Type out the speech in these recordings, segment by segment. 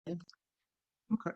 Okay.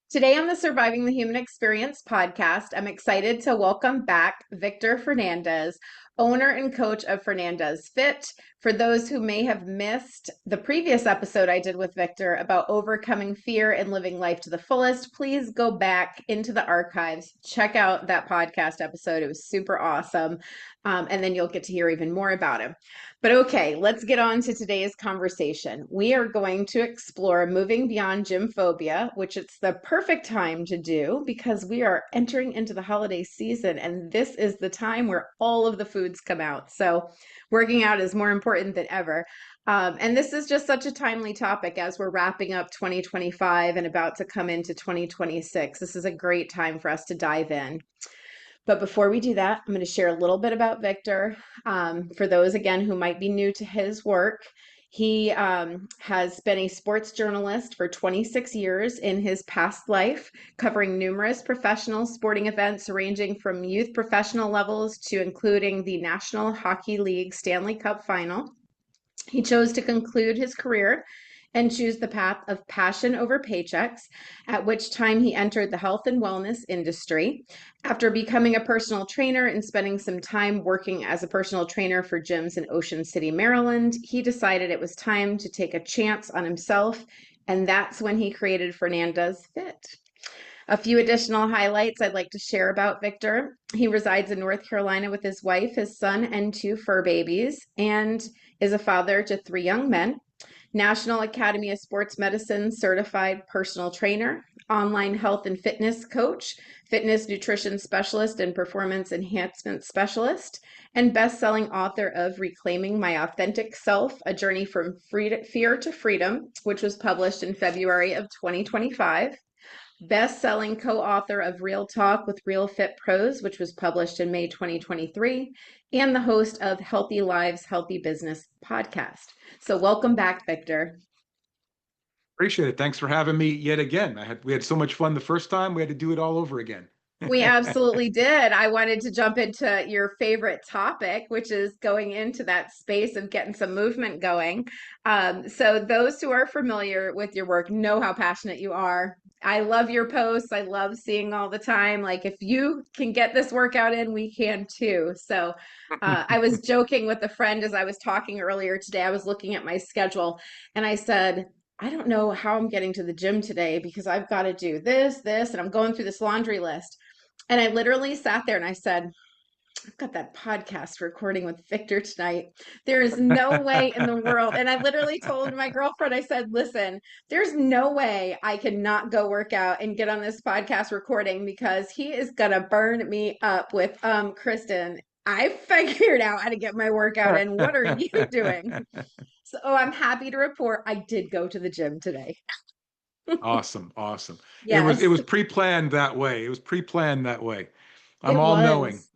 Today on the Surviving the Human Experience podcast, I'm excited to welcome back Victor Fernandes, owner and coach of Fernandes Fit. For those who may have missed the previous episode I did with Victor about overcoming fear and living life to the fullest, please go back into the archives, check out that podcast episode. It was super awesome. And then you'll get to hear even more about him. But okay, let's get on to today's conversation. We are going to explore moving beyond gym phobia, which it's the perfect time to do because we are entering into the holiday season and this is the time where all of the foods come out. So working out is more important than ever. And this is just such a timely topic as we're wrapping up 2025 and about to come into 2026. This is a great time for us to dive in. But before we do that, I'm going to share a little bit about Victor. For those, again, who might be new to his work, he has been a sports journalist for 26 years in his past life, covering numerous professional sporting events ranging from youth professional levels to including the National Hockey League Stanley Cup Final. He chose to conclude his career and choose the path of passion over paychecks, at which time he entered the health and wellness industry. After becoming a personal trainer and spending some time working as a personal trainer for gyms in Ocean City, Maryland, he decided it was time to take a chance on himself, and that's when he created Fernandes Fit. A few additional highlights I'd like to share about Victor. He resides in North Carolina with his wife, his son, and two fur babies, and is a father to three young men. National Academy of Sports Medicine certified personal trainer, online health and fitness coach, fitness nutrition specialist, and performance enhancement specialist, and best-selling author of Reclaiming My Authentic Self, A Journey from Fear to Freedom, which was published in February of 2025. Best-selling co-author of Real Talk with Real Fit Pros, which was published in May 2023, and the host of Healthy Lives, Healthy Business podcast. So welcome back, Victor. Appreciate it. Thanks for having me yet again. We had so much fun the first time. We had to do it all over again. We absolutely did. I wanted to jump into your favorite topic, which is going into that space of getting some movement going. So those who are familiar with your work know how passionate you are. I love your posts. I love seeing all the time. Like, if you can get this workout in, we can too. So I was joking with a friend as I was talking earlier today. I was looking at my schedule and I said, I don't know how I'm getting to the gym today because I've got to do this, and I'm going through this laundry list. And I literally sat there and I said, I've got that podcast recording with Victor tonight. There is no way in the world. And I literally told my girlfriend, I said, listen, there's no way I cannot go work out and get on this podcast recording because he is going to burn me up with Kristen. I figured out how to get my workout in. What are you doing? So I'm happy to report I did go to the gym today. Awesome, awesome. It Yes, was pre-planned that way. It was pre-planned that way. I'm it all knowing. was.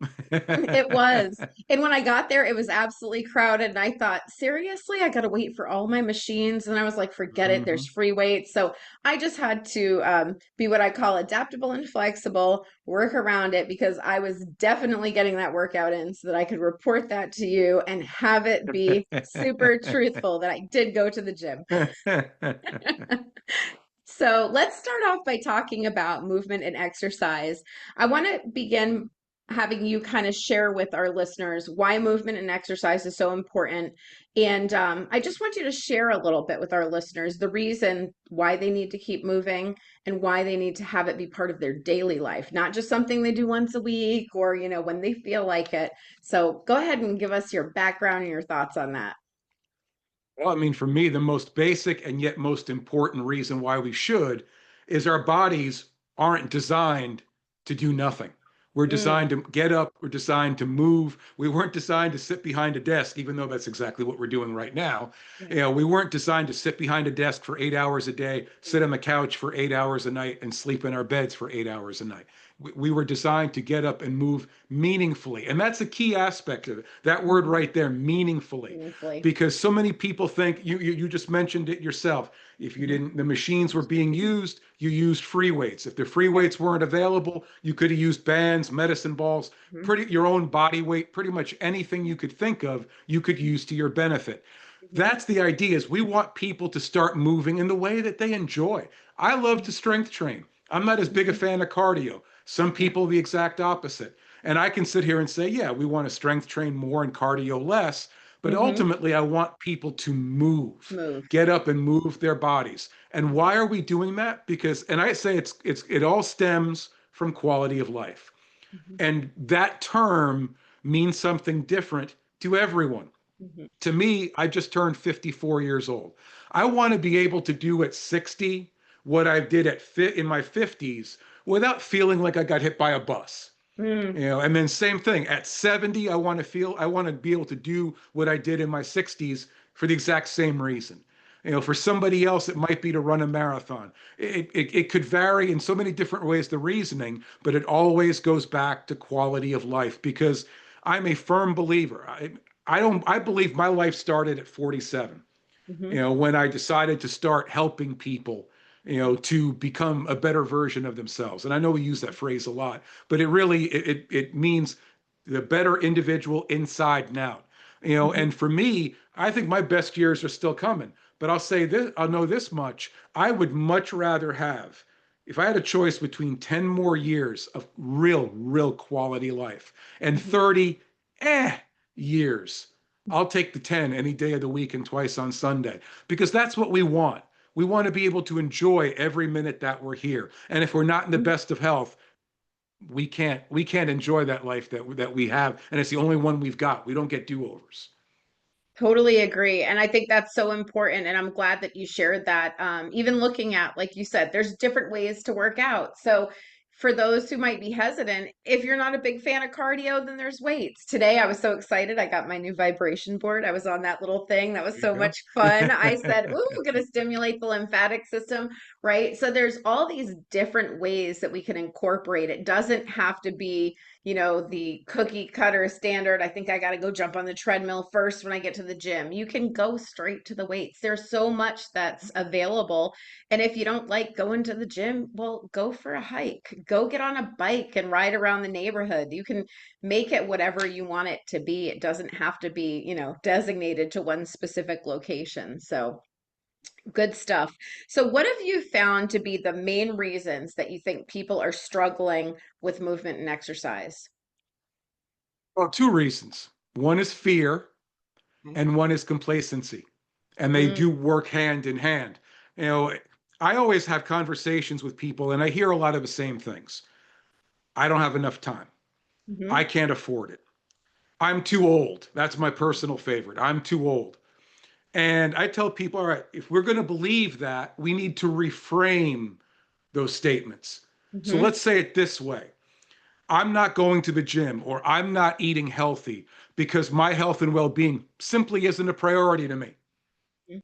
It was. And when I got there, it was absolutely crowded. And I thought, seriously, I got to wait for all my machines. And I was like, forget it. There's Mhm. free weights. So I just had to be what I call adaptable and flexible, work around it because I was definitely getting that workout in so that I could report that to you and have it be super truthful that I did go to the gym. So let's start off by talking about movement and exercise. I want to begin having you kind of share with our listeners why movement and exercise is so important. And I just want you to share a little bit with our listeners the reason why they need to keep moving and why they need to have it be part of their daily life, not just something they do once a week or, when they feel like it. So go ahead and give us your background and your thoughts on that. Well, I mean, for me, the most basic and yet most important reason why we should is our bodies aren't designed to do nothing. We're Mm, designed to get up, we're designed to move. We weren't designed to sit behind a desk, even though that's exactly what we're doing right now. yeah. You know, we weren't designed to sit behind a desk for 8 hours a day, sit on the couch for 8 hours a night, and sleep in our beds for 8 hours a night. We were designed to get up and move meaningfully. And that's a key aspect of it. That word Mhm. right there, meaningfully, Meaningfully. because so many people think you just mentioned it yourself. If you Mhm. didn't, the machines were being used, you used free weights. If the free weights weren't available, you could have used bands, medicine balls, Mhm. pretty your own body weight, pretty much anything you could think of, you could use to your benefit. That's the idea is we want people to start moving in the way that they enjoy. I love to strength train. I'm not as big a Mhm. fan of cardio. Some Yeah. people the exact opposite. And I can sit here and say, yeah, we want to strength train more and cardio less, but Hmm. ultimately I want people to move, Move. get up and move their bodies. And why are we doing that? Because and I say it all stems from quality of life. Hmm. And that term means something different to everyone. Hmm. To me, I just turned 54 years old. I want to be able to do at 60 what I did in my 50s without feeling like I got hit by a bus. Mm. And then same thing at 70, I want to be able to do what I did in my 60s for the exact same reason. For somebody else, it might be to run a marathon. It could vary in so many different ways, the reasoning, but it always goes back to quality of life because I'm a firm believer. I believe my life started at 47, Hmm. when I decided to start helping people, to become a better version of themselves. And I know we use that phrase a lot, but it means the better individual inside and out. Hmm. And for me, I think my best years are still coming. But I'll say this, I'll know this much. I would much rather have, if I had a choice between 10 more years of real quality life and Hmm. 30 eh years, I'll take the 10 any day of the week and twice on Sunday because that's what we want. We want to be able to enjoy every minute that we're here. And if we're not in the best of health, we can't enjoy that life that we have, and it's the only one we've got. We don't get do-overs. Totally agree. And I think that's so important. And I'm glad that you shared that. Even looking at, like you said, there's different ways to work out. So, for those who might be hesitant, if you're not a big fan of cardio, then there's weights. Today, I was so excited. I got my new vibration board. I was on that little thing. That was There you so go. much fun. I said, ooh, we're going to stimulate the lymphatic system, right? So, there's all these different ways that we can incorporate. It doesn't have to be the cookie cutter standard. I think I got to go jump on the treadmill first when I get to the gym. You can go straight to the weights. There's so much that's available. And if you don't like going to the gym, well, go for a hike. Go get on a bike and ride around the neighborhood. You can make it whatever you want it to be. It doesn't have to be, designated to one specific location. So, good stuff. So, what have you found to be the main reasons that you think people are struggling with movement and exercise? Well, two reasons. One is fear, and one is complacency, and they Mm. do work hand in hand. You know, I always have conversations with people, and I hear a lot of the same things. I don't have enough time. I Mhm. can't afford it. I'm too old. That's my personal favorite. I'm too old. And I tell people, all right, if we're going to believe that, we need to reframe those statements. So Mhm. let's say it this way: I'm not going to the gym or I'm not eating healthy because my health and well being simply isn't a priority to me. Mhm.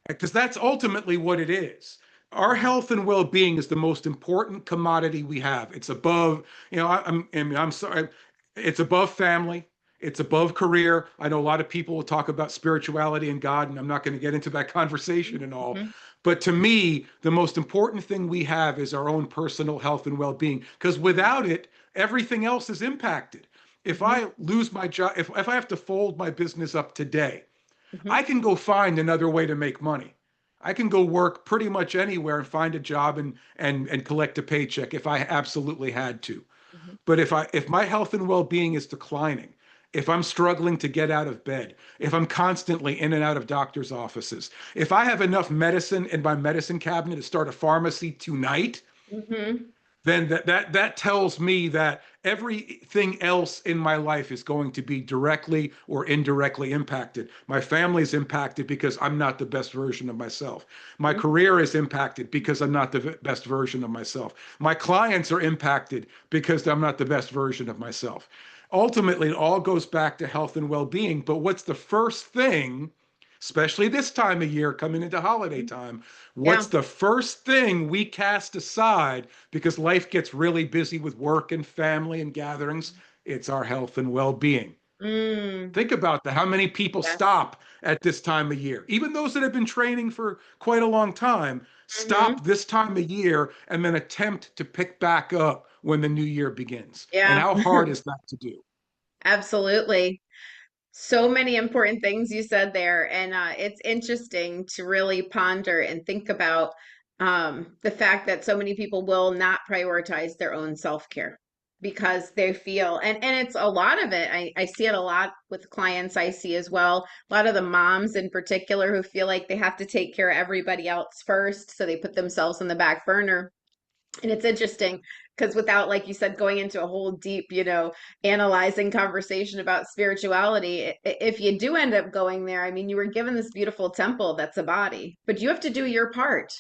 Because that's ultimately what it is. Our Mhm. health and well-being is the most important commodity we have. It's above, I'm sorry, it's above family, it's above career. I know a lot of people will talk about spirituality and God, and I'm not going to get into that conversation and all. Mhm. But to me, the most important thing we have is our own personal health and well-being, because without it, everything else is impacted. If Mhm. I lose my job, if I have to fold my business up today, Mhm. I can go find another way to make money. I can go work pretty much anywhere and find a job and collect a paycheck if I absolutely had to. Mhm. But if my health and well-being is declining, if I'm struggling to get out of bed, if I'm constantly in and out of doctors' offices, if I have enough medicine in my medicine cabinet to start a pharmacy tonight, Mhm. then that tells me that everything else in my life is going to be directly or indirectly impacted. My family is impacted because I'm not the best version of myself. My Mhm. career is impacted because I'm not the best version of myself. My clients are impacted because I'm not the best version of myself. Ultimately, it all goes back to health and well-being. But what's the first thing, especially this time of year coming into holiday Mhm. time, what's Yeah. the first thing we cast aside because life gets really busy with work and family and gatherings? It's our health and well-being. Mm. Think about that. How many people Yes. stop at this time of year? Even those that have been training for quite a long time Mhm. stop this time of year and then attempt to pick back up when the new year begins. And Yeah. how hard is that to do? Absolutely. So many important things you said there, and it's interesting to really ponder and think about the fact that so many people will not prioritize their own self-care because they feel, and it's a lot of it. I see it a lot with clients I see as well. A lot of the moms in particular who feel like they have to take care of everybody else first, so they put themselves on the back burner. And it's interesting because without, like you said, going into a whole deep, analyzing conversation about spirituality, if you do end up going there, I mean, you were given this beautiful temple that's a body, but you have to do your part,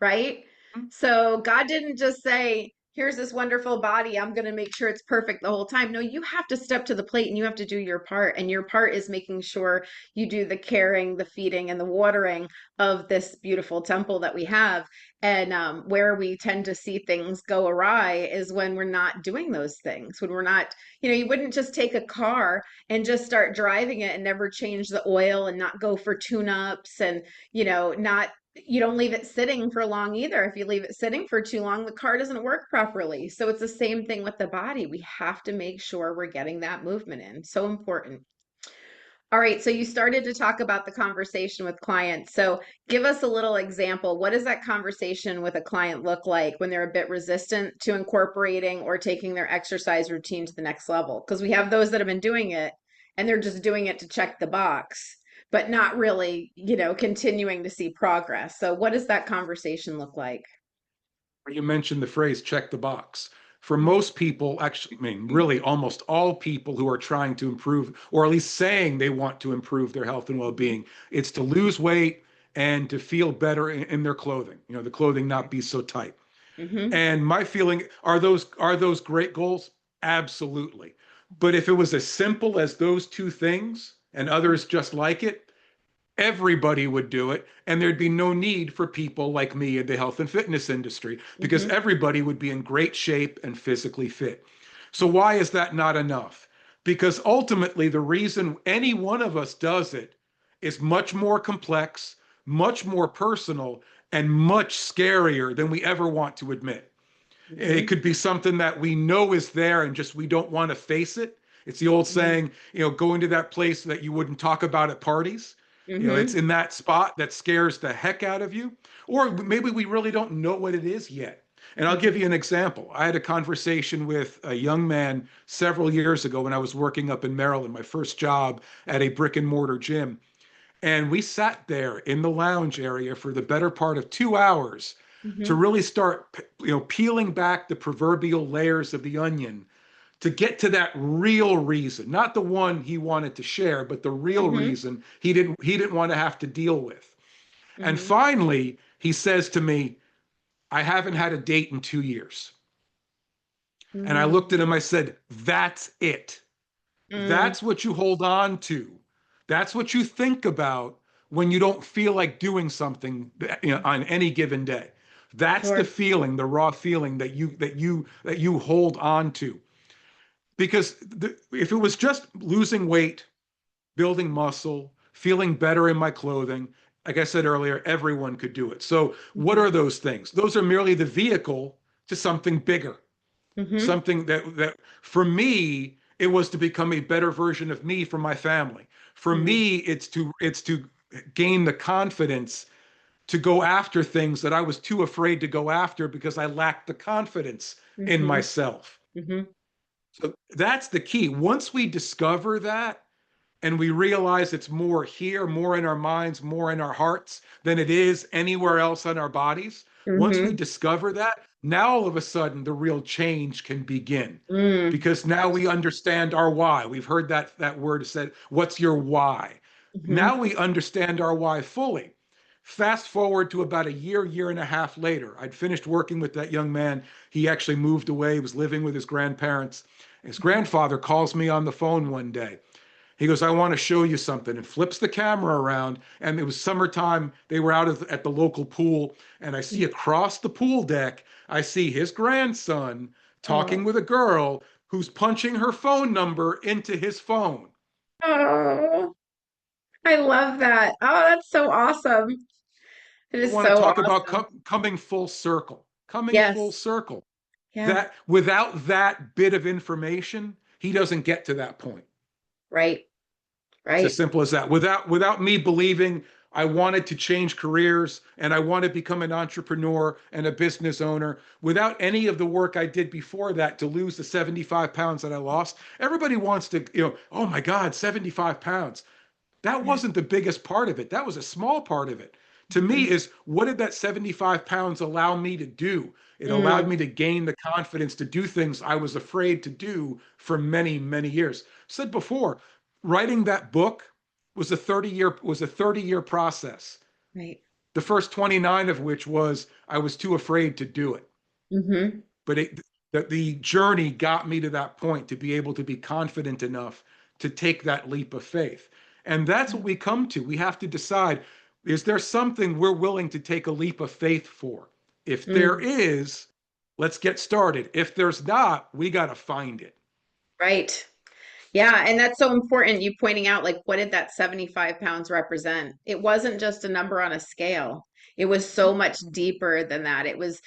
right? So God didn't just say, here's this wonderful body, I'm going to make sure it's perfect the whole time. No, you have to step to the plate and you have to do your part. And your part is making sure you do the caring, the feeding, and the watering of this beautiful temple that we have. And where we tend to see things go awry is when we're not doing those things, when we're not, you wouldn't just take a car and just start driving it and never change the oil and not go for tune-ups and, not, you don't leave it sitting for long either. If you leave it sitting for too long, the car doesn't work properly. So it's the same thing with the body. We have to make sure we're getting that movement in. So important. All right, so you started to talk about the conversation with clients. So give us a little example. What does that conversation with a client look like when they're a bit resistant to incorporating or taking their exercise routine to the next level? Because we have those that have been doing it and they're just doing it to check the box, but not really, continuing to see progress. So what does that conversation look like? You mentioned the phrase check the box. For most people, actually, I mean, really almost all people who are trying to improve, or at least saying they want to improve their health and well-being, it's to lose weight and to feel better in their clothing. The clothing not be so tight. Mm-hmm. And my feeling, are those great goals? Absolutely. But if it was as simple as those two things and others just like it, everybody would do it, and there'd be no need for people like me in the health and fitness industry because Mm-hmm. everybody would be in great shape and physically fit. So why is that not enough? Because ultimately the reason any one of us does it is much more complex, much more personal, and much scarier than we ever want to admit. It Mm-hmm. could be something that we know is there and just we don't want to face it. It's the old Mm-hmm. saying, going to that place that you wouldn't talk about at parties. It's Mm-hmm. in that spot that scares the heck out of you. Or maybe we really don't know what it is yet. And I'll give you an example. I had a conversation with a young man several years ago when I was working up in Maryland, my first job at a brick and mortar gym. And we sat there in the lounge area for the better part of 2 hours to Mm-hmm. really start, peeling back the proverbial layers of the onion to get to that real reason, not the one he wanted to share, but the real Mm-hmm. reason he didn't want to have to deal with. And Mm-hmm. finally, he says to me, I haven't had a date in 2 years. And I looked Mm-hmm. at him, I said, that's it. Mm, That's what you hold on to. That's what you think about when you don't feel like doing something, on any given day. That's the sure. feeling, the raw feeling that you hold on to. Because if it was just losing weight, building muscle, feeling better in my clothing, like I said earlier, everyone could do it. So what Mm-hmm. are those things? Those are merely the vehicle to something bigger, Mm-hmm. something that for me it was to become a better version of me for my family. For me, it's to gain the confidence to go after things that I was too afraid to go after because I lacked the confidence in Mm-hmm. myself. Mm-hmm. So that's the key. Once we discover that and we realize it's more here, more in our minds, more in our hearts than it is anywhere else on our bodies, once we Mm-hmm. discover that, now all of a sudden the real change can begin Mm. because now we understand our why. We've heard that word said, what's your why? Mm-hmm. Now we understand our why fully. Fast forward to about a year and a half later, I'd finished working with that young man. He actually moved away, he was living with his grandparents. His grandfather calls me on the phone one day. He goes, I want to show you something, and flips the camera around. And it was summertime. They were out at the local pool. And I see across the pool deck, I see his grandson talking Oh. with a girl who's punching her phone number into his phone. Oh, I love that. Oh, that's so awesome. It You is want to so talk about awesome. coming full circle, coming full Yes. circle. Yeah. That without that bit of information, he doesn't get to that point. Right. It's as Right. simple as that. Without me believing I wanted to change careers and I want to become an entrepreneur and a business owner, without any of the work I did before that to lose the 75 pounds that I lost. Everybody wants to, oh my God, 75 pounds. That Yeah. wasn't the biggest part of it. That was a small part of it. To me, Mhm. is what did that 75 pounds allow me to do? It allowed Mm, me to gain the confidence to do things I was afraid to do for many, many years. Said before, writing that book was a 30-year process. right. The first 29 of which was I was too afraid to do it. Hmm. But the journey got me to that point to be able to be confident enough to take that leap of faith. And that's what we come to. We have to decide, is there something we're willing to take a leap of faith for? If there Mm, is, let's get started. If there's not, we got to find it. right. Yeah, and that's so important. You pointing out, like, what did that 75 pounds represent? It wasn't just a number on a scale. It was so much deeper than that. It was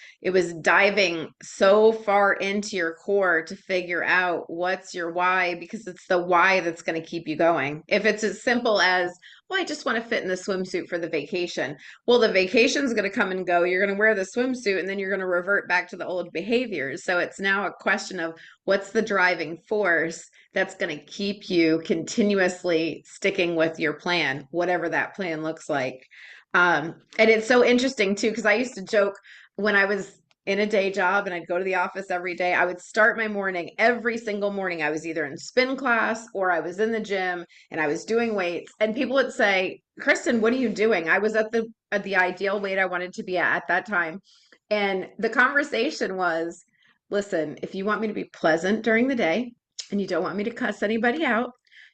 diving so far into your core to figure out what's your why, because it's the why that's going to keep you going. If it's as simple as, well, I just want to fit in the swimsuit for the vacation. Well, the vacation's going to come and go. You're going to wear the swimsuit and then you're going to revert back to the old behaviors. So it's now a question of what's the driving force that's going to keep you continuously sticking with your plan, whatever that plan looks like. And it's so interesting too, because I used to joke when I was in a day job and I'd go to the office every day, I would start my morning every single morning. I was either in spin class or I was in the gym and I was doing weights. And people would say, Kristen, what are you doing? I was at the ideal weight I wanted to be at that time. And the conversation was, listen, if you want me to be pleasant during the day, and you don't want me to cuss anybody out,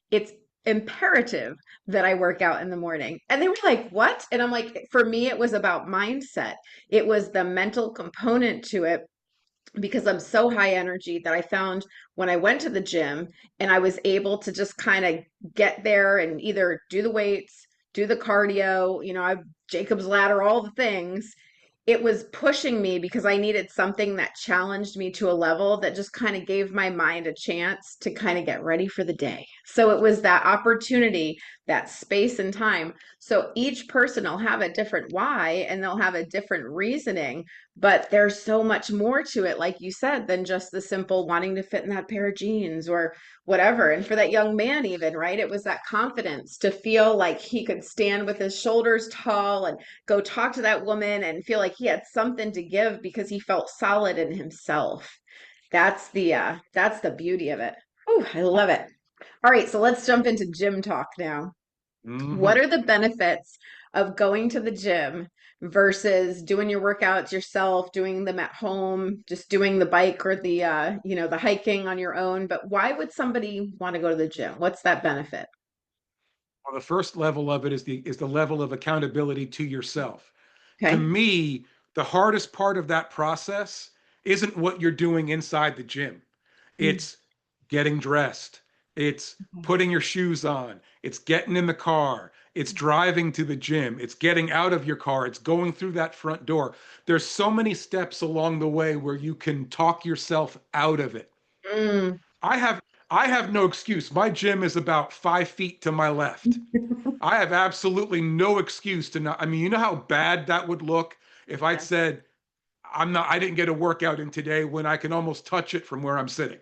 it's imperative that I work out in the morning. And they were like, what? And I'm like, for me, it was about mindset. It was the mental component to it because I'm so high energy that I found when I went to the gym and I was able to just kind of get there and either do the weights, do the cardio, I Jacob's ladder, all the things. It was pushing me because I needed something that challenged me to a level that just kind of gave my mind a chance to kind of get ready for the day. So it was that opportunity, that space and time. So each person will have a different why and they'll have a different reasoning, but there's so much more to it, like you said, than just the simple wanting to fit in that pair of jeans or whatever. And for that young man, even, right, it was that confidence to feel like he could stand with his shoulders tall and go talk to that woman and feel like he had something to give because he felt solid in himself. That's the beauty of it. Oh, I love it. All right, so let's jump into gym talk now. What Mhm. are the benefits of going to the gym versus doing your workouts yourself, doing them at home, just doing the bike or the hiking on your own? But why would somebody want to go to the gym? What's that benefit? Well, the first level of it is the level of accountability to yourself. To Okay. me, the hardest part of that process isn't what you're doing inside the gym. Mm. It's getting dressed. It's putting your shoes on. It's getting in the car. It's driving to the gym. It's getting out of your car. It's going through that front door. There's so many steps along the way where you can talk yourself out of it. Mm. I have I have no excuse. My gym is about 5 feet to my left. I have absolutely no excuse to not. I mean, you know how bad that would look if I'd Yeah. said I didn't get a workout in today when I can almost touch it from where I'm sitting.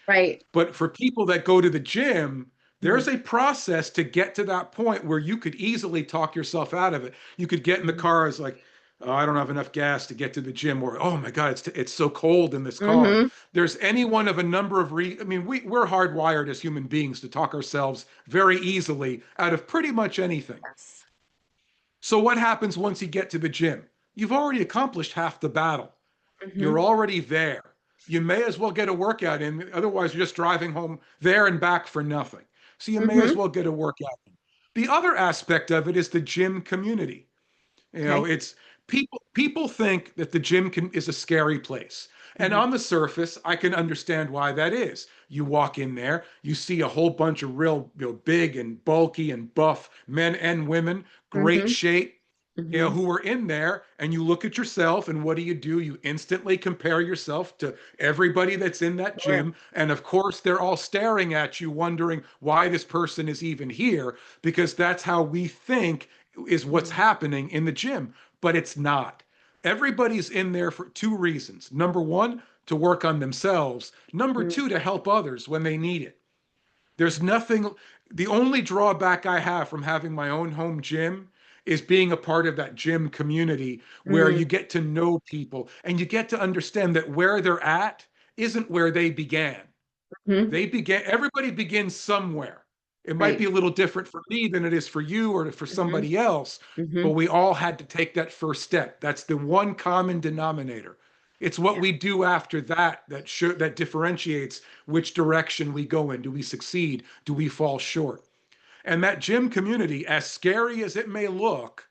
Right. But for people that go to the gym, there's Mhm. a process to get to that point where you could easily talk yourself out of it. You could get in the car as like, oh, I don't have enough gas to get to the gym, or oh my God, it's so cold in this car. Mm-hmm. There's any one of a number of I mean, we're hardwired as human beings to talk ourselves very easily out of pretty much anything. Yes. So what happens once you get to the gym? You've already accomplished half the battle. You're Mm-hmm. already there. You may as well get a workout in. Otherwise, you're just driving home there and back for nothing. So you may as Mm-hmm. well get a workout in. The other aspect of it is the gym community. Okay. It's people think that the is a scary place. And Mm-hmm. on the surface, I can understand why that is. You walk in there, you see a whole bunch of real, big and bulky and buff men and women, great Mm-hmm. shape. Mm-hmm. who are in there, and you look at yourself, and what do? You instantly compare yourself to everybody that's in that Sure. gym. And of course, they're all staring at you, wondering why this person is even here, because that's how we think is what's Mm-hmm. happening in the gym. But it's not. Everybody's in there for two reasons. Number one, to work on themselves. Number two, to help others when they need it. There's nothing, the only drawback I have from having my own home gym is being a part of that gym community where you get to know people and you get to understand that where they're at isn't where they began. Mm-hmm. They began, everybody begins somewhere. It might Right. be a little different for me than it is for you or for Mm-hmm. somebody else, but Mm-hmm. we all had to take that first step. That's the one common denominator. It's what Yeah. we do after that that differentiates which direction we go in. Do we succeed? Do we fall short? And that gym community, as scary as it may look,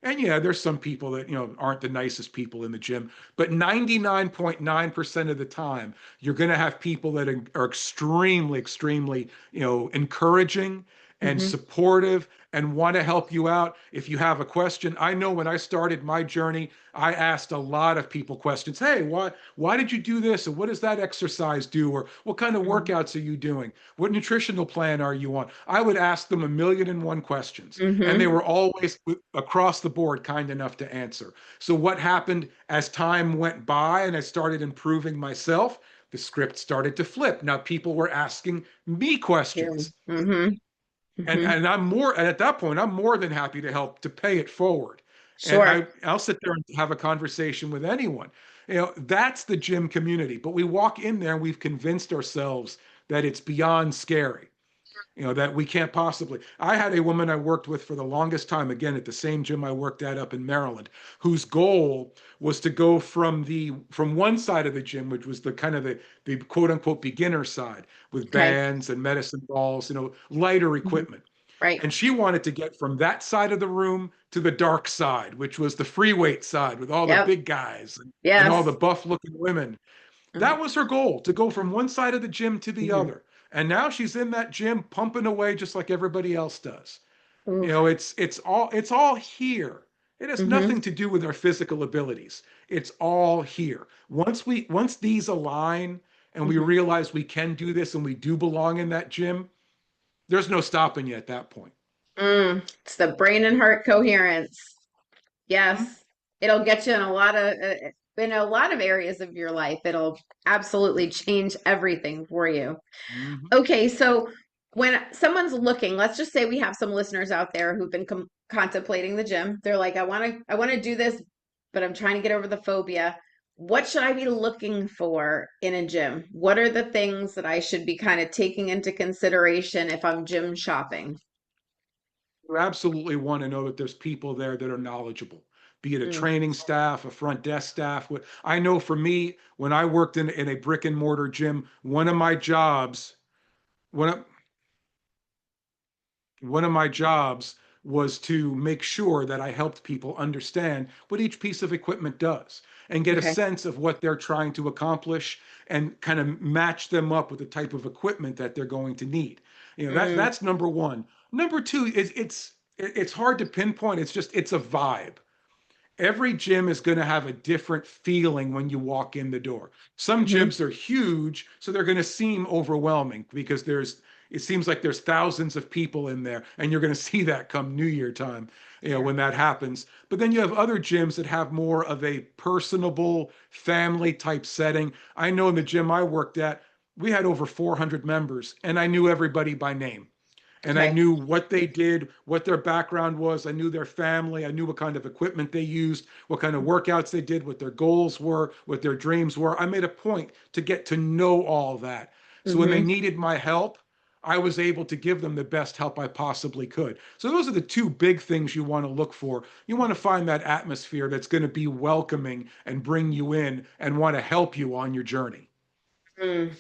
and yeah, there's some people that, aren't the nicest people in the gym, but 99.9% of the time, you're going to have people that are extremely, extremely, encouraging and Mm-hmm. supportive and want to help you out. If you have a question, I know when I started my journey, I asked a lot of people questions. Hey, why did you do this? Or what does that exercise do? Or what kind of workouts are you doing? What nutritional plan are you on? I would ask them a million and one questions, and they Mm-hmm. were always across the board kind enough to answer. So what happened as time went by and I started improving myself, the script started to flip. Now people were asking me Yeah. questions. Mm-hmm. And Mm-hmm. and I'm more and at that point, I'm more than happy to help to pay it forward. And Sure. I'll sit there and have a conversation with anyone. That's the gym community. But we walk in there and we've convinced ourselves that it's beyond scary, that we can't possibly. I had a woman I worked with for the longest time, again, at the same gym I worked at up in Maryland, whose goal was to go from one side of the gym, which was the kind of the quote unquote beginner side with Okay. bands and medicine balls, lighter Mm-hmm. equipment. Right. And she wanted to get from that side of the room to the dark side, which was the free weight side with all the Yep. big guys and all the Yes. buff looking women. Uh, That was her goal, to go from one side of the gym to the mm-hmm. other. And now she's in that gym pumping away just like everybody else does. Oof. It's all here. It has Mm-hmm. nothing to do with our physical abilities. It's all here. Once these align and we Mm-hmm. realize we can do this and we do belong in that gym, there's no stopping you at that point. It's the brain and heart coherence. Mhm. Yes. It'll get you in a lot of areas of your life. It'll absolutely change everything for you. Mhm. Okay, so when someone's looking, let's just say we have some listeners out there who've been contemplating the gym. They're like, I want to do this, but I'm trying to get over the phobia. What should I be looking for in a gym? What are the things that I should be kind of taking into consideration if I'm gym shopping? You absolutely want to know that there's people there that are knowledgeable, be it a Mm, training staff, a front desk staff. I know for me, when I worked in a brick and mortar gym, one of, one of my jobs was to make sure that I helped people understand what each piece of equipment does and get a okay. sense of what they're trying to accomplish and kind of match them up with the type of equipment that they're going to need. Mm, That's number one. Number two is it's hard to pinpoint. It's a vibe. Every gym is going to have a different feeling when you walk in the door. Some hmm. gyms are huge, so they're going to seem overwhelming because it seems like there's thousands of people in there, and you're going to see that come New Year time, Yeah. when that happens. But then you have other gyms that have more of a personable family type setting. I know in the gym I worked at, we had over 400 members, and I knew everybody by name, and I Okay. knew what they did, what their background was. I knew their family. I knew what kind of equipment they used, what kind of workouts they did, what their goals were, what their dreams were. I made a point to get to know all that. So when they Hmm. needed my help, I was able to give them the best help I possibly could. So those are the two big things you want to look for. You want to find that atmosphere that's going to be welcoming and bring you in and want to help you on your journey. Mm.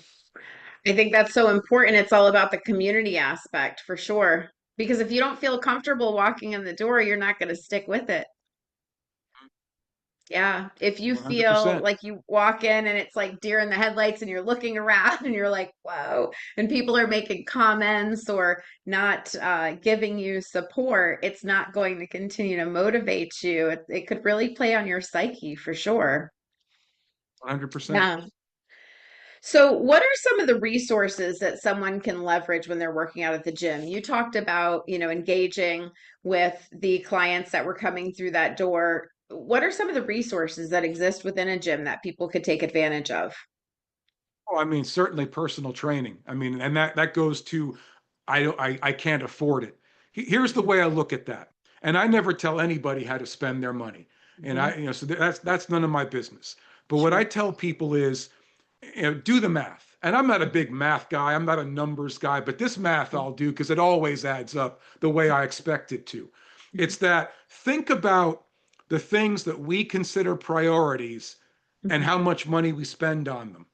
I think that's so important. It's all about the community aspect for sure. Because if you don't feel comfortable walking in the door, you're not going to stick with it. Yeah. If you feel 100%. like you walk in and it's like deer in the headlights and you're looking around and you're like, whoa, and people are making comments or not giving you support, it's not going to continue to motivate you. It could really play on your psyche for sure. 100%. Yeah. So, what are some of the resources that someone can leverage when they're working out at the gym? You talked about, engaging with the clients that were coming through that door. What are some of the resources that exist within a gym that people could take advantage of? Oh, I mean, certainly personal training. I mean, and that goes to I can't afford it. Here's the way I look at that. And I never tell anybody how to spend their money. And Hmm. so that's none of my business. But what I Sure. tell people is, do the math. And I'm not a big math guy. I'm not a numbers guy, but this math I'll do because it always adds up the way I expect it to. It's that think about the things that we consider priorities and how much money we spend on them.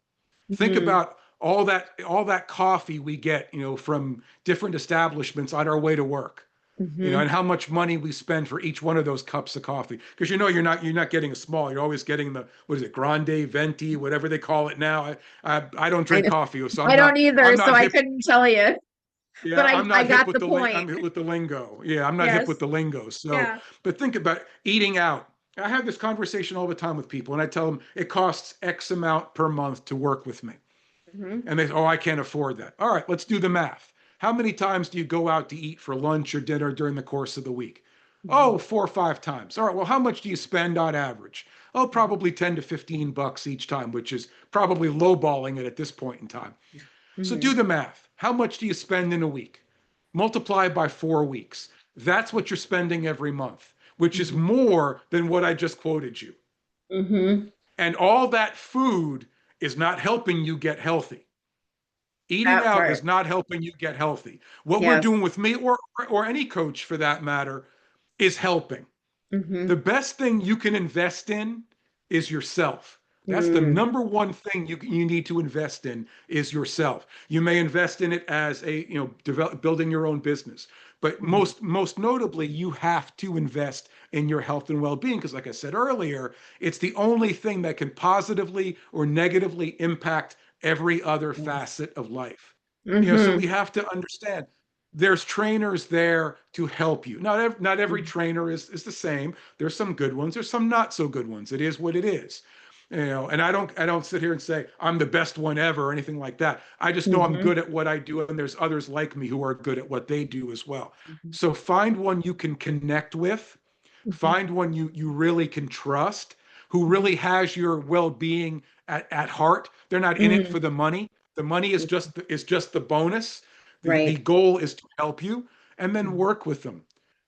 Think Hmm. about all that coffee we get, from different establishments on our way to work, Hmm. and how much money we spend for each one of those cups of coffee. Because you're not getting a small, you're always getting the what is it, grande, venti, whatever they call it now. I don't I drink know. coffee, so I don't either, I'm so not I hip. couldn't tell you, but Yeah, I I'm I not hip got with the the ling. point. I'm hip with the lingo. Yeah, I'm not hip with Yes. the lingo. So, Yeah. but think about eating out. I have this conversation all the time with people, and I tell them it costs X amount per month to work with me. Hmm. And they say, oh, I can't afford that. All right, let's do the math. How many times do you go out to eat for lunch or dinner during the course of the week? Hmm. Oh, 4 or 5 times. All right, well, how much do you spend on average? Oh, probably 10 to 15 bucks each time, which is probably lowballing it at this point in time. So do Hmm. the math. How much do you spend in a week? Multiply by 4 weeks. That's what you're spending every month, which is Hmm. more than what I just quoted you. Hmm. And all that food is not helping you get healthy. Eating That out part. is not helping you get healthy. What we're Yes. doing with me or any coach for that matter is helping. The Hmm. best thing you can invest in is yourself. That's the Mm. number one thing you need to invest in is yourself. You may invest in it as building your own business, but Mhm. most notably, you have to invest in your health and well-being because, like I said earlier, it's the only thing that can positively or negatively impact every other Yes. facet of life. So we Hmm. have to understand there's trainers there to help you. Not every Hmm. trainer is the same. There's some good ones, there's some not so good ones. It is what it is. And I don't sit here and say I'm the best one ever or anything like that. I just know I'm Hmm. good at what I do, and there's others like me who are good at what they do as well. So find one you can connect with, Hmm. find one you really can trust, who Hmm. really has your well-being at heart. They're not in it for Hmm. the money. The money is just the bonus. The Right. goal is to help you and then Hmm. work with them.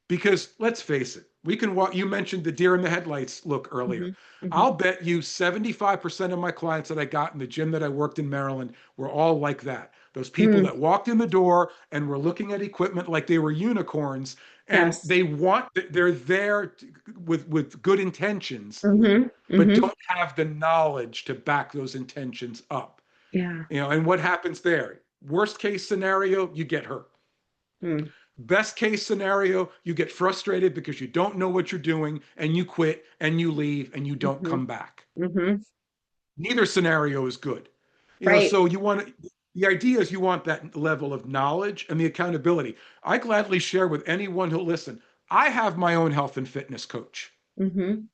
Because let's face it, we can walk. You mentioned the deer in the headlights look earlier. Hmm. Hmm. I'll bet you 75% of my clients that I got in the gym that I worked in Maryland were all like that. Those people Mm. that walked in the door and were looking at equipment like they were unicorns, and Yes. they're there with good intentions, Hmm. but Hmm. don't have the knowledge to back those intentions up. Yeah. And what happens there? Worst case scenario, you get hurt. Mm. Best case scenario, you get frustrated because you don't know what you're doing and you quit and you leave and you don't Hmm. come back. Hmm. Neither scenario is good. Right. So the idea is you want that level of knowledge and the accountability. I gladly share with anyone who'll listen. I have my own health and fitness coach. Hmm.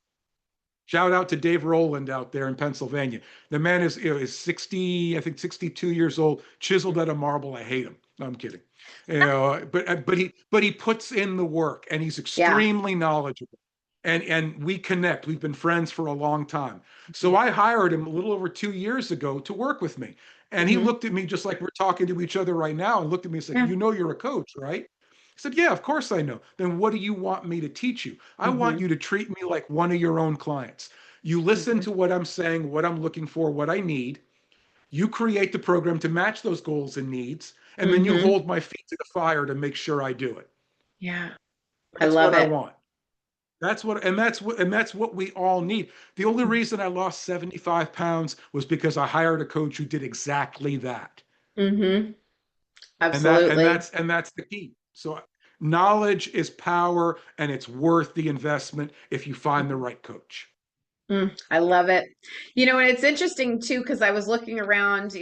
Shout out to Dave Rowland out there in Pennsylvania. The man is 60, I think 62 years old, chiseled out of marble. I hate him. No, I'm kidding. But he puts in the work and he's Yeah. extremely knowledgeable. And we connect. We've been friends for a long time. So I hired him a little over 2 years ago to work with me. And he Hmm. looked at me just like we're talking to each other right now and looked at me and said, Yeah. you're a coach, right? I said, yeah, of course I know. Then what do you want me to teach you? I want Hmm. you to treat me like one of your own clients. You listen Hmm. to what I'm saying, what I'm looking for, what I need. You create the program to match those goals and needs, and then you Hmm. hold my feet to the fire to make sure I do it. Yeah. I That's love what I it. want. That's what we all need. The only reason I lost 75 pounds was because I hired a coach who did exactly that. Hmm. And that and Absolutely. that's and that's the key. So knowledge is power and it's worth the investment if you find the right coach. I love it. And it's interesting too, because I was looking around,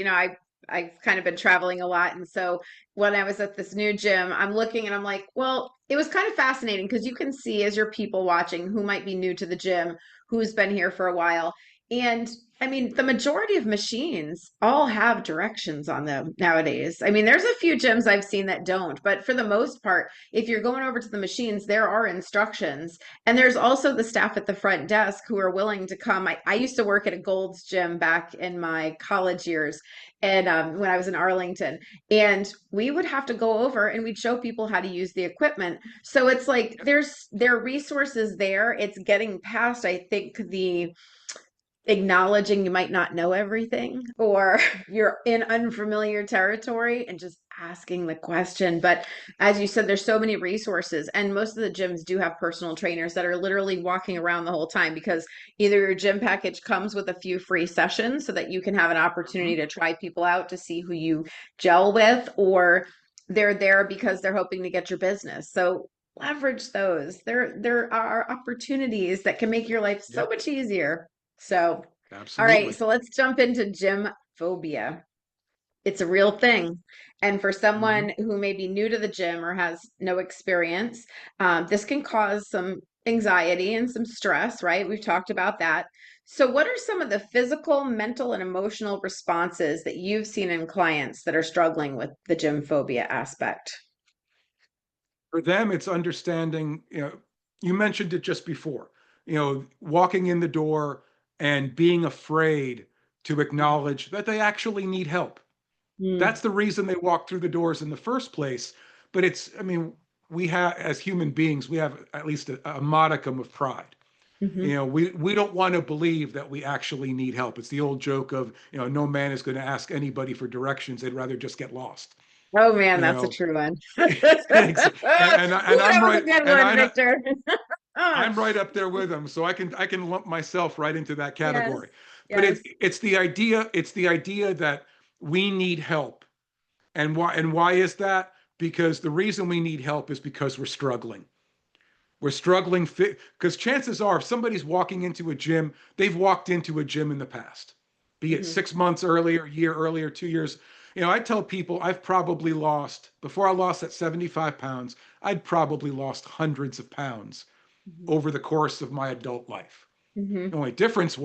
I've kind of been traveling a lot. And so when I was at this new gym, I'm looking and I'm like, well, it was kind of fascinating because you can see as you're people watching who might be new to the gym, who's been here for a while. And I mean, the majority of machines all have directions on them nowadays. I mean, there's a few gyms I've seen that don't, but for the most part, if you're going over to the machines, there are instructions. And there's also the staff at the front desk who are willing to come. I used to work at a Gold's Gym back in my college years and when I was in Arlington. And we would have to go over and we'd show people how to use the equipment. So it's like there are resources there. It's getting past, I think, the acknowledging you might not know everything or you're in unfamiliar territory and just asking the question. But as you said, there's so many resources, and most of the gyms do have personal trainers that are literally walking around the whole time because either your gym package comes with a few free sessions so that you can have an opportunity Mhm. to try people out to see who you gel with, or they're there because they're hoping to get your business. So leverage those. There are opportunities that can make your life so Yep, much easier. So, all right, absolutely. so let's jump into gym phobia. It's a real thing. And for Mhm. someone who may be new to the gym or has no experience, this can cause some anxiety and some stress, right? We've talked about that. So, what are some of the physical, mental, and emotional responses that you've seen in clients that are struggling with the gym phobia aspect? For them, it's understanding, you mentioned it just before, walking in the door and being afraid to acknowledge that they actually need help. Mm-hmm. That's the reason they walk through the doors in the first place. But I mean, we have, as human beings, we have at least a modicum of pride. Mm-hmm. We don't want to believe that we actually need help. It's the old joke of, no man is going to ask anybody for directions. They'd rather just get lost. Oh man, You that's a know, true one. Ooh, and I'm that was a right, good and one, Victor. Ah, I'm right up there with them, so I can lump myself right into that yes, category. But yes. it's the idea that we need help. And why is that? Because the reason we need help is because we're struggling. We're struggling fit because chances are if somebody's walking into a gym, they've walked into a gym in the past, be it Hmm. 6 months earlier, a year earlier, 2 years. I tell people I've probably lost, before I lost that 75 pounds, I'd probably lost hundreds of pounds Hmm. over the course of my adult life. Hmm. The only difference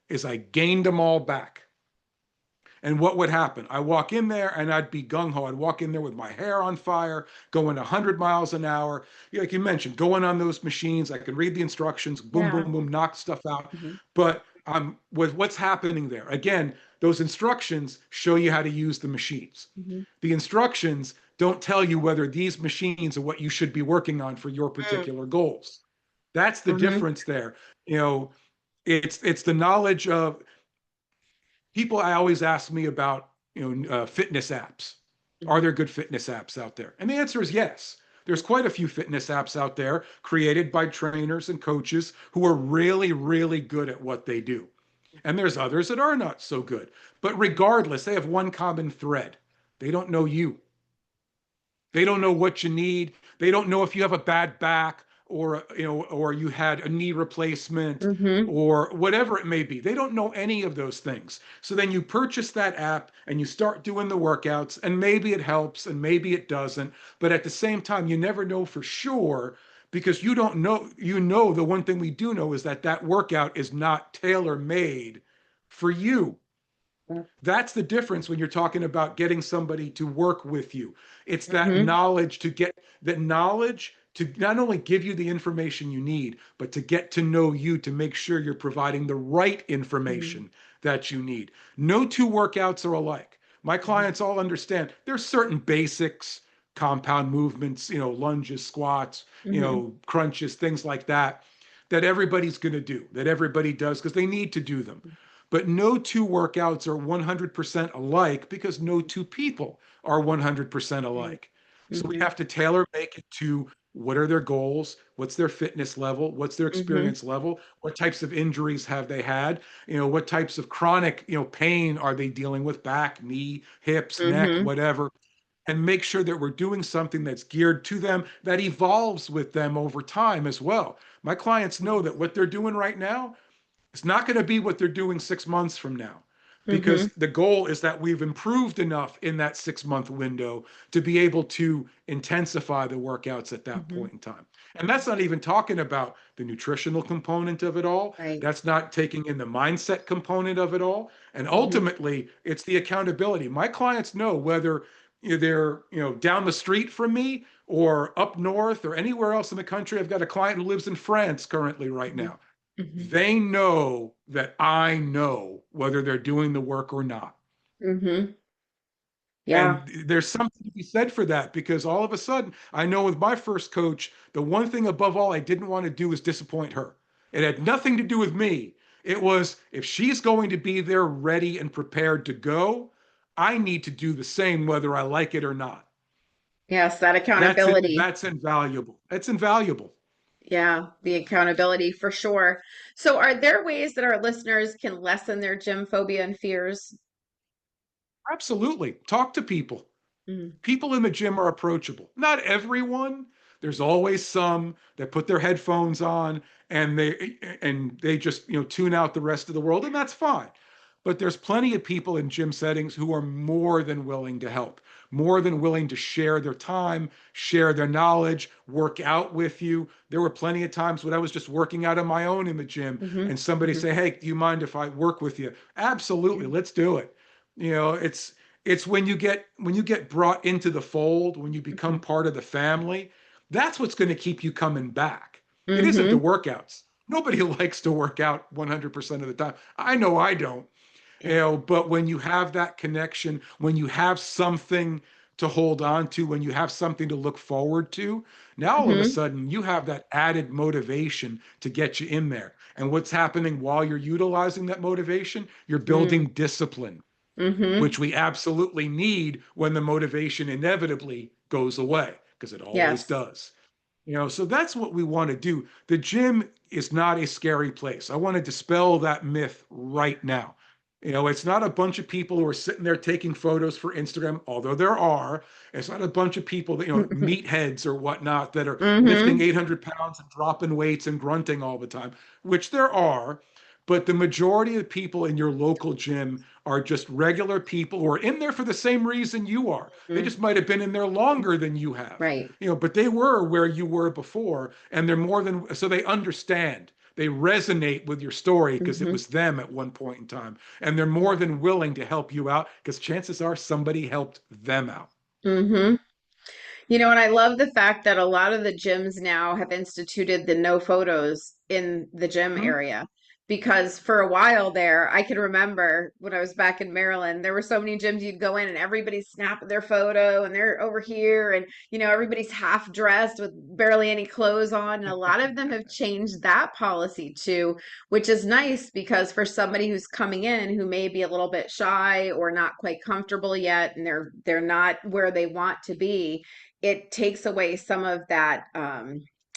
is I gained them all back. And what would happen? I walk in there and I'd be gung ho. I'd walk in there with my hair on fire, going 100 miles an hour. Like you mentioned, going on those machines. I could read the instructions, boom, Yeah. boom, boom, knock stuff out. Hmm. But with what's happening there, again, those instructions show you how to use the machines. Hmm. The instructions don't tell you whether these machines are what you should be working on for your particular goals. That's the Hmm. difference there. You know, it's the knowledge of people. I always ask me about fitness apps. Are Hmm. there good fitness apps out there? And the answer is yes. There's quite a few fitness apps out there created by trainers and coaches who are really, really good at what they do. And there's others that are not so good. But regardless, they have one common thread. They don't know you. They don't know what you need. They don't know if you have a bad back or you had a knee replacement Hmm. or whatever it may be. They don't know any of those things. So then you purchase that app and you start doing the workouts, and maybe it helps and maybe it doesn't. But at the same time, you never know for sure because you don't know. The one thing we do know is that that workout is not tailor made for you. That's the difference when you're talking about getting somebody to work with you. It's that Hmm. knowledge to get that knowledge to not only give you the information you need, but to get to know you to make sure you're providing the right information that you need. No two workouts are alike. My clients all understand there's certain basics, compound movements, lunges, squats, Hmm. crunches, things like that, that everybody's going to do, that everybody does because they need to do them. But no two workouts are 100% alike because no two people are 100% alike. So we Hmm. have to tailor make it to what are their goals, what's their fitness level, what's their Hmm. experience level, what types of injuries have they had, what types of chronic, pain are they dealing with, back, knee, hips, neck, Hmm. whatever, and make sure that we're doing something that's geared to them that evolves with them over time as well. My clients know that what they're doing right now It's not going to be what they're doing 6 months from now, Mm-hmm. because the goal is that we've improved enough in that 6 month window to be able to intensify the workouts at that Mm-hmm. point in time. And that's not even talking about the nutritional component of it all. Right. That's not taking in the mindset component of it all. And Mm-hmm. ultimately, it's the accountability. My clients know whether they're down the street from me or up north or anywhere else in the country. I've got a client who lives in France currently right Mm-hmm. now. Mm-hmm. They know that I know whether they're doing the work or not. Mm-hmm. Yeah. And there's something to be said for that, because all of a sudden, I know with my first coach, the one thing above all I didn't want to do was disappoint her. It had nothing to do with me. It was, if she's going to be there ready and prepared to go, I need to do the same whether I like it or not. Yes, that That's it. accountability. That's invaluable. It's invaluable. Yeah, the accountability for sure. So, are there ways that our listeners can lessen their gym phobia and fears? Absolutely. Talk to people. Mm, People in the gym are approachable. Not everyone. There's always some that put their headphones on and they just tune out the rest of the world, and that's fine. But there's plenty of people in gym settings who are more than willing to help, more than willing to share their time, share their knowledge, work out with you. There were plenty of times when I was just working out on my own in the gym hmm and somebody hmm say, "Hey, do you mind if I work with you?" Yeah. Absolutely, let's do it. It's when you get brought into the fold, when you become hmm part of the family, that's what's going to keep you coming back. It isn't the hmm workouts. Nobody likes to work out 100% of the time. I know I don't. Yeah. But when you have that connection, when you have something to hold on to, when you have something to look forward to, now all of a hmm sudden you have that added motivation to get you in there. And what's happening while you're utilizing that motivation? You're building discipline, hmm which we absolutely need when the motivation inevitably goes away, because it always Yes. does. So that's what we want to do. The gym is not a scary place. I want to dispel that myth right now. It's not a bunch of people who are sitting there taking photos for Instagram, although there are. It's not a bunch of people that, meatheads or whatnot, that are lifting hmm 800 pounds and dropping weights and grunting all the time, which there are. But the majority of people in your local gym are just regular people who are in there for the same reason you are. They just might have been in there longer than you have, Right. but they were where you were before, and they're more than so they understand. They resonate with your story because it hmm was them at one point in time, and they're more than willing to help you out because chances are somebody helped them out. hmm and I love the fact that a lot of the gyms now have instituted the no photos in the gym Hmm? area. Because for a while there, I can remember when I was back in Maryland, there were so many gyms you'd go in and everybody's snapping their photo and they're over here and everybody's half dressed with barely any clothes on. And a lot of them have changed that policy too, which is nice because for somebody who's coming in who may be a little bit shy or not quite comfortable yet and they're not where they want to be, it takes away some of that.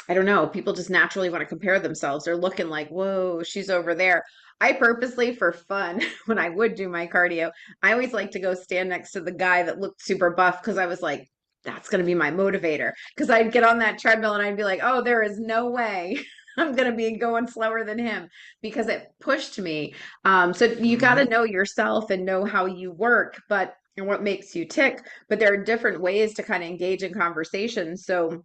I don't know, people just naturally want to compare themselves. They're looking like, whoa, she's over there. I purposely, for fun, when I would do my cardio, I always like to go stand next to the guy that looked super buff because I was like, that's going to be my motivator. Because I'd get on that treadmill and I'd be like, oh, there is no way I'm going to be going slower than him because it pushed me. So you got to Hmm. know yourself and know how you work, but and what makes you tick. But there are different ways to kind of engage in conversation. So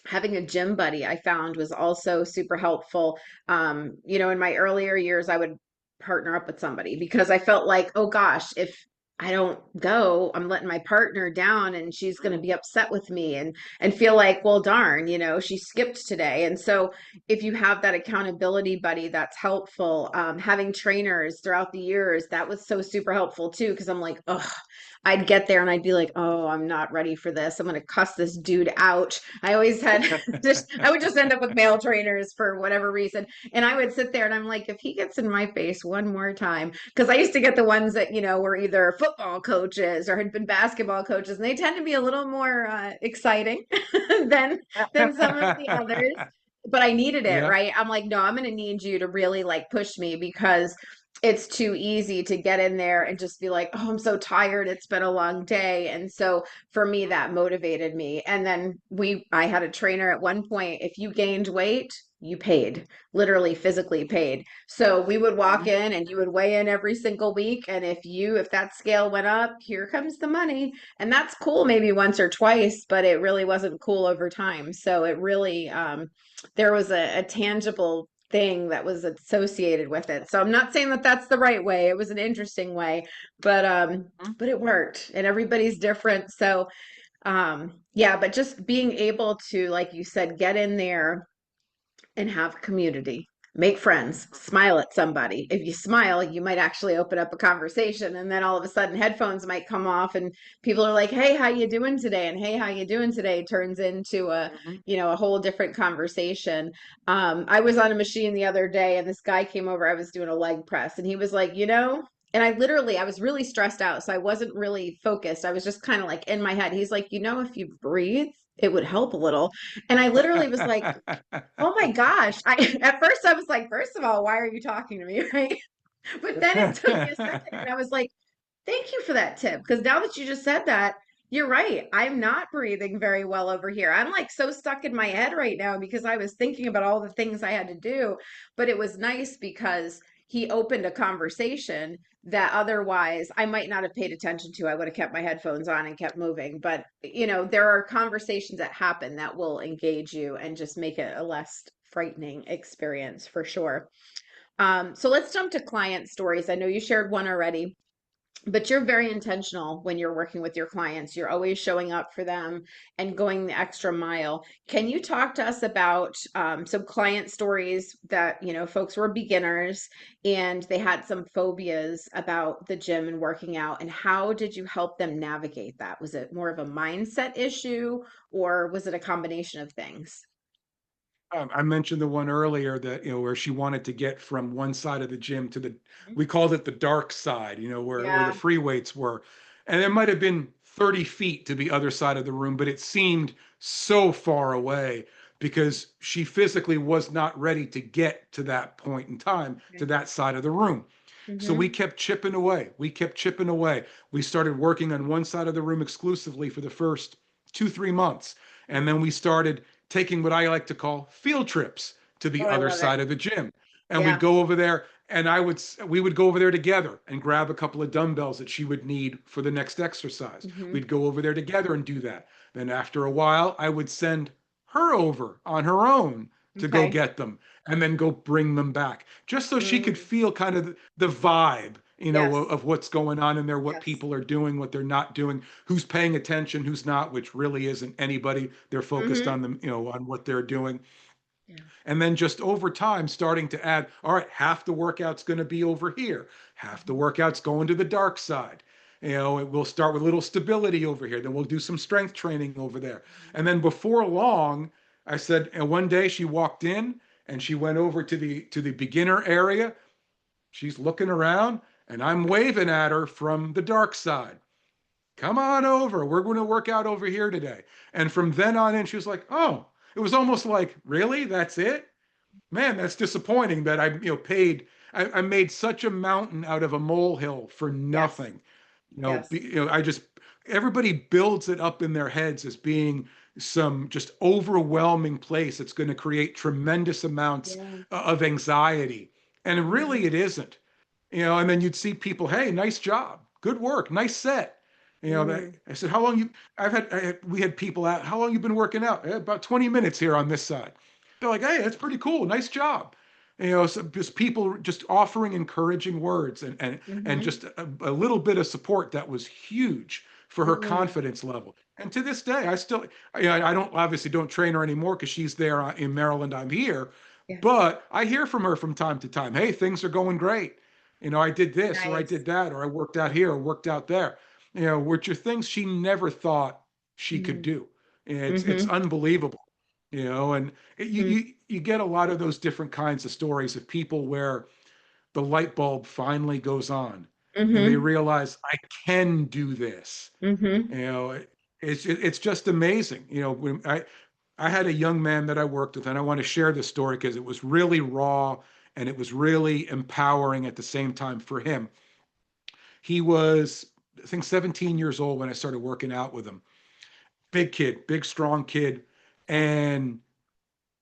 having a gym buddy I found was also super helpful. In my earlier years, I would partner up with somebody because I felt like, oh gosh, if I don't go, I'm letting my partner down and she's going to be upset with me and feel like, well, darn, she skipped today. And so if you have that accountability buddy, that's helpful. Having trainers throughout the years, that was so super helpful too, because I'm like, oh, I'd get there and I'd be like, oh, I'm not ready for this. I'm going to cuss this dude out. I always had I would just end up with male trainers for whatever reason. And I would sit there and I'm like, if he gets in my face one more time, because I used to get the ones that, were either football coaches or had been basketball coaches, and they tend to be a little more exciting than some of the others. But I needed it, Yeah. right? I'm like, no, I'm going to need you to really like push me because it's too easy to get in there and just be like, oh, I'm so tired. It's been a long day. And so for me, that motivated me. And then I had a trainer at one point. If you gained weight, you paid, literally physically paid. So we would walk Mhm. in and you would weigh in every single week. And if that scale went up, here comes the money. And that's cool maybe once or twice, but it really wasn't cool over time. So it really, there was a tangible thing that was associated with it. So I'm not saying that that's the right way. It was an interesting way, but it worked and everybody's different. So, yeah, but just being able to, like you said, get in there and have community. Make friends, smile at somebody. If you smile, you might actually open up a conversation, and then all of a sudden headphones might come off and people are like, "Hey, how you doing today?" And "Hey, how you doing today?" turns into Mhm. a whole different conversation. I was on a machine the other day and this guy came over. I was doing a leg press and he was like, and I was really stressed out, so I wasn't really focused. I was just kind of like in my head. He's like, if you breathe, it would help a little. And I literally was like, oh my gosh. At first I was like, first of all, why are you talking to me? Right. But then it took me a second and I was like, thank you for that tip. Because now that you just said that, you're right. I'm not breathing very well over here. I'm like so stuck in my head right now because I was thinking about all the things I had to do. But it was nice because he opened a conversation that otherwise I might not have paid attention to. I would have kept my headphones on and kept moving. But, there are conversations that happen that will engage you and just make it a less frightening experience for sure. So let's jump to client stories. I know you shared one already, but you're very intentional when you're working with your clients. You're always showing up for them and going the extra mile. Can you talk to us about some client stories that, folks were beginners and they had some phobias about the gym and working out, and how did you help them navigate that? Was it more of a mindset issue or was it a combination of things? I mentioned the one earlier that, where she wanted to get from one side of the gym to Mhm. we called it the dark side, where the Yeah. free weights were. And it might have been 30 feet to the other side of the room, but it seemed so far away because she physically was not ready to get to that point in time, to Okay. that side of the room. So we Mm-hmm. kept chipping away. We kept chipping away. We started working on one side of the room exclusively for the first 2, 3 months. And then we started taking what I like to call field trips to Oh, the I other love it. side of the gym. And we'd Yeah. go over there and we would go over there together and grab a couple of dumbbells that she would need for the next exercise. Mm-hmm. We'd go over there together and do that. Then after a while, I would send her over on her own to go Okay. get them and then go bring them back just so she could Mm. feel kind of the vibe, Yes. of what's going on in there, what Yes. people are doing, what they're not doing, who's paying attention, who's not, which really isn't anybody. They're focused Mm-hmm. on them, on what they're doing. Yeah. And then just over time, starting to add, all right, half the workout's going to be over here, half the Mhm. workout's going to the dark side. We'll start with a little stability over here, then we'll do some strength training over there. And then before long, I said, and one day she walked in and she went over to the beginner area. She's looking around and I'm waving at her from the dark side. Come on over. We're going to work out over here today. And from then on in, she was like, oh, it was almost like, really? That's it? Man, that's disappointing that I made such a mountain out of a molehill for Yes. nothing. Yes. I just, everybody builds it up in their heads as being some just overwhelming place that's going to create tremendous amounts Yeah. of anxiety. And really, Mm-hmm. it isn't. And then you'd see people, hey, nice job, good work, nice set. Mm. I said, how long you, we had people out, how long you been working out? About 20 minutes here on this side. They're like, hey, that's pretty cool, nice job. So just people just offering encouraging words and Mm-hmm. just a little bit of support that was huge for her Mm. confidence level. And to this day, I still, I don't obviously don't train her anymore because she's there in Maryland. I'm here, Yeah. but I hear from her from time to time. Hey, things are going great. I did this or I Nice. did that or I worked out here or worked out there. Which are things she never thought she could Mm. do. It's Mm-hmm. unbelievable. And you Mm. you get a lot of those different kinds of stories of people where the light bulb finally goes on and they Mm-hmm. realize I can do this. Mm-hmm. You know, it's just amazing. When I had a young man that I worked with, and I want to share this story because it was really raw and it was really empowering at the same time for him. He was, I think, 17 years old when I started working out with him. Big kid, big, strong kid. And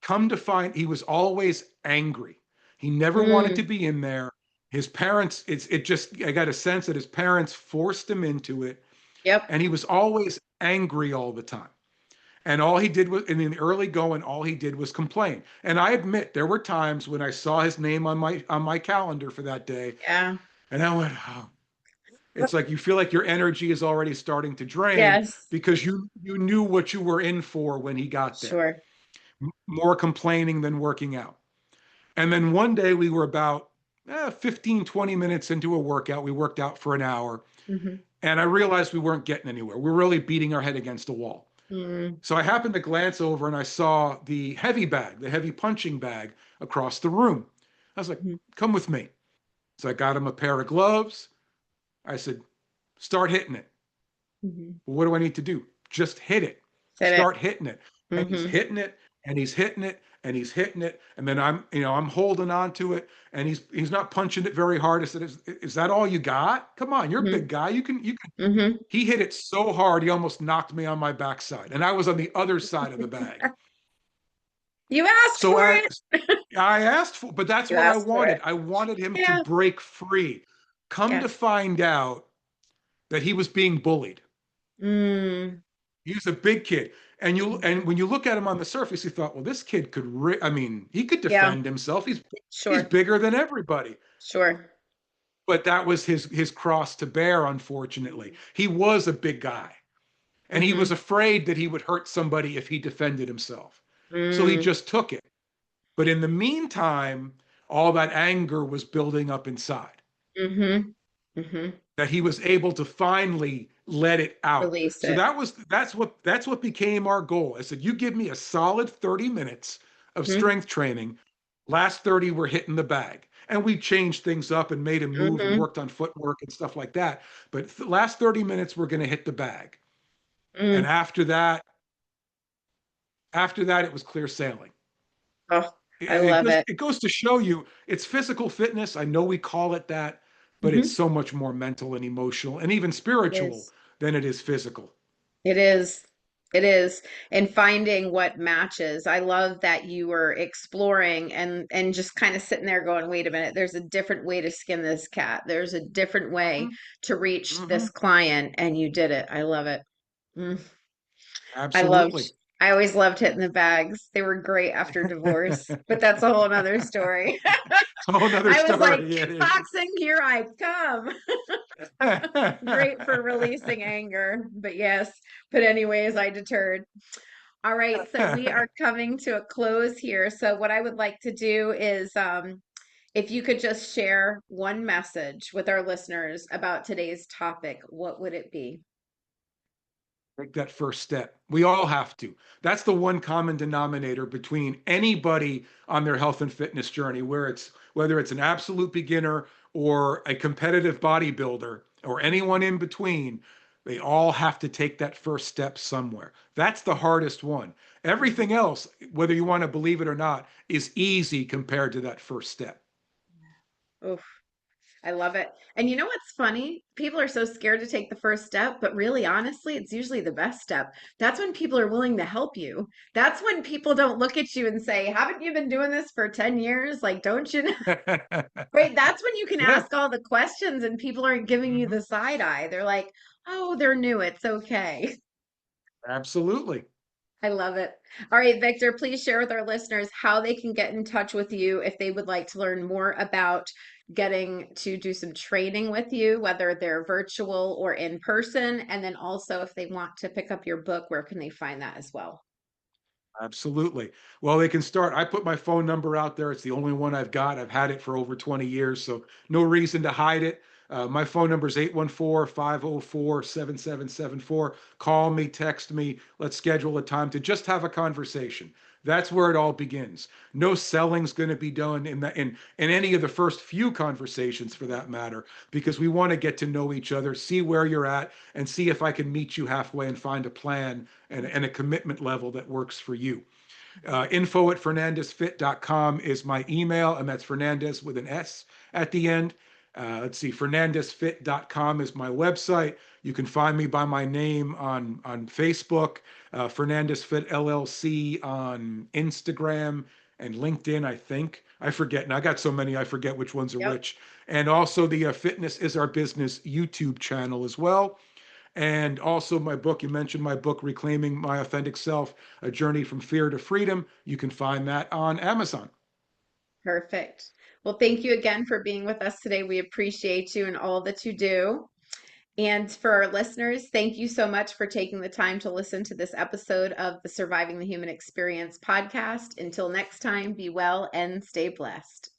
Come to find, he was always angry. He never wanted to Mm. be in there. His parents, it just, I got a sense that his parents forced him into it. Yep. And he was always angry all the time. And all he did was, in the early going, all he did was complain. And I admit there were times when I saw his name on my calendar for that day, Yeah. and I went, oh. It's like you feel like your energy is already starting to drain Yes. because you knew what you were in for when he got there. Sure. More complaining than working out. And then one day we were about 15, 20 minutes into a workout. We worked out for an hour, Hmm. and I realized we weren't getting anywhere. We were really beating our head against a wall. Mm. So I happened to glance over and I saw the heavy bag, the heavy punching bag across the room. I was like, Hmm. come with me. So I got him a pair of gloves. I said, start hitting it. Hmm. Well, what do I need to do? Just hit it. Said it. Start hitting it. And he's Hmm. hitting it and he's hitting it and he's hitting it. And then I'm holding on to it and he's not punching it very hard. I said, is that all you got? Come on, you're a Hmm. big guy. You can. Hmm. He hit it so hard, he almost knocked me on my backside. And I was on the other side of the bag. You asked So for I, it. I asked for, but that's You what I asked for it. wanted. I wanted him to Yeah. break free. Come to Yes. find out that he was being bullied. Mm. He's a big kid. And when you look at him on the surface, you thought, well, this kid could I mean, he could Yeah. defend himself. He's Sure. bigger than everybody. Sure. But that was his cross to bear, unfortunately. He was a big guy. And he was Hmm. afraid that he would hurt somebody if he defended himself. So he Mm. just took it. But in the meantime, all that anger was building up inside, Hmm. Hmm. that he was able to finally let it out. Release So it. that's what became our goal. I said, you give me a solid 30 minutes of Hmm. strength training. Last 30 we're hitting the bag. And we changed things up and made him move and Hmm. worked on footwork and stuff like that. But the last 30 minutes we're going to hit the bag. And Mm. after that it was clear sailing. Oh, I It love goes it. it goes to show you it's physical fitness. I know we call it that, but it's Hmm. so much more mental and emotional and even It spiritual is. than it is physical. It is. It is. And finding what matches. I love that you were exploring and just kind of sitting there going, wait a minute, there's a different way to skin this cat. There's a different way to reach Mm-hmm. this client, and you did it. I love it. Mm. I loved, Absolutely. I always loved hitting the bags. They were great after divorce, but that's a whole nother story. It's a whole nother I was like, story. It is. kickboxing, here I come. Great for releasing anger. But yes, but anyways, I deterred. All right, so we are coming to a close here. So what I would like to do is if you could just share one message with our listeners about today's topic, what would it be? Take that first step. We all have to. That's the one common denominator between anybody on their health and fitness journey, whether it's an absolute beginner or a competitive bodybuilder or anyone in between, they all have to take that first step somewhere. That's the hardest one. Mhm. Everything else, whether you want to believe it or not, is easy compared to that first step. Oof, I love it. And you know what's funny? People are so scared to take the first step, but really, honestly, it's usually the best step. That's when people are willing to help you. That's when people don't look at you and say, haven't you been doing this for 10 years? Like, don't you know? Right? That's when you can Yeah. ask all the questions and people aren't giving you Mhm. the side eye. They're like, oh, they're new. It's okay. Absolutely. I love it. All right, Victor, please share with our listeners how they can get in touch with you if they would like to learn more about getting to do some training with you, whether they're virtual or in person. And then also, if they want to pick up your book, where can they find that as well? Absolutely. Well, they can start. I put my phone number out there. It's the only one I've got. I've had it for over 20 years, so no reason to hide it. My phone number is 814-504-7774. Call me, text me. Let's schedule a time to just have a conversation. That's where it all begins. No selling's going to be done in any of the first few conversations for that matter, because we want to get to know each other, see where you're at, and see if I can meet you halfway and find a plan and a commitment level that works for you. Info at fernandesfit.com is my email, and that's Fernandez with an S at the end. Let's see, fernandesfit.com is my website. You can find me by my name on Facebook, Fernandez Fit LLC on Instagram and LinkedIn, I think. I forget. And I got so many, I forget which ones are Yep. which. And also the Fitness is Our Business YouTube channel as well. And also my book, you mentioned my book, Reclaiming My Authentic Self, A Journey from Fear to Freedom. You can find that on Amazon. Perfect. Well, thank you again for being with us today. We appreciate you and all that you do. And for our listeners, thank you so much for taking the time to listen to this episode of the Surviving the Human Experience podcast. Until next time, be well and stay blessed.